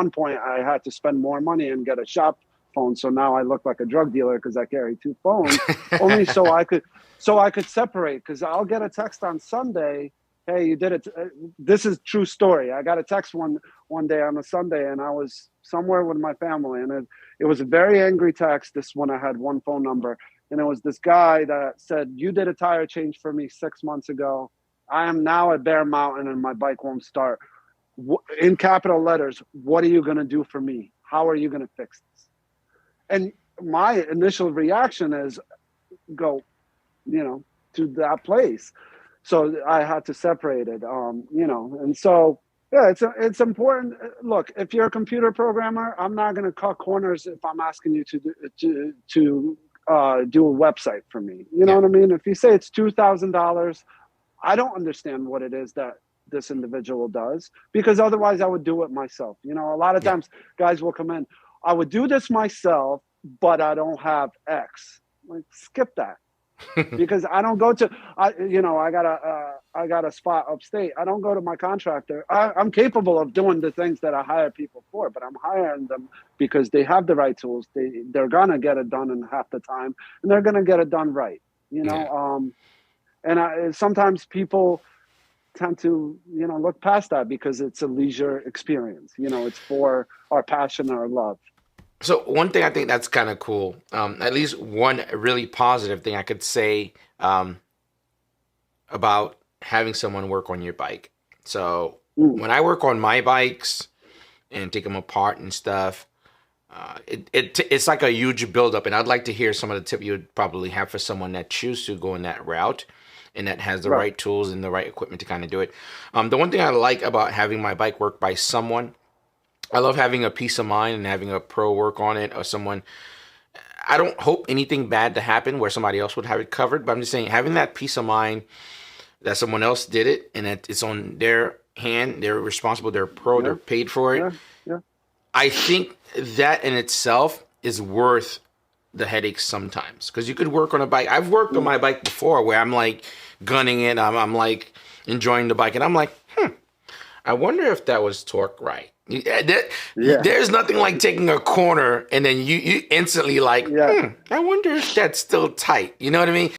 one point I had to spend more money and get a shop phone. So now I look like a drug dealer because I carry two phones, only so I could separate. Because I'll get a text on Sunday, hey, you did it. This is true story. I got a text one day on a Sunday, and I was somewhere with my family, and it was a very angry text. This one I had one phone number, and it was this guy that said, you did a tire change for me 6 months ago. I am now at Bear Mountain and my bike won't start. In capital letters, what are you going to do for me? How are you going to fix this? And my initial reaction is go, to that place. So I had to separate it, and so, yeah, it's important. Look, if you're a computer programmer, I'm not going to cut corners if I'm asking you to do a website for me. You know what I mean? If you say it's $2,000, I don't understand what it is that this individual does, because otherwise I would do it myself. A lot of times guys will come in, I would do this myself, but I don't have X. Like, skip that. Because I don't go to, I got a spot upstate. I don't go to my contractor. I'm capable of doing the things that I hire people for, but I'm hiring them because they have the right tools. They're gonna get it done in half the time, and they're gonna get it done right. Sometimes people tend to look past that because it's a leisure experience. It's for our passion, our love. So one thing I think that's kind of cool, at least one really positive thing I could say about having someone work on your bike. So when I work on my bikes and take them apart and stuff, it's like a huge buildup. And I'd like to hear some of the tips you would probably have for someone that chooses to go in that route and that has the right tools and the right equipment to kind of do it. The one thing I like about having my bike work by someone, I love having a peace of mind and having a pro work on it, or someone. I don't hope anything bad to happen where somebody else would have it covered, but I'm just saying having that peace of mind that someone else did it and that it's on their hand, they're responsible, they're pro, they're paid for it. I think that in itself is worth the headaches sometimes, because you could work on a bike. I've worked on my bike before where I'm like gunning it, I'm like enjoying the bike, and I'm like, I wonder if that was torqued right. There's nothing like taking a corner and then you instantly like, I wonder if that's still tight. You know what I mean?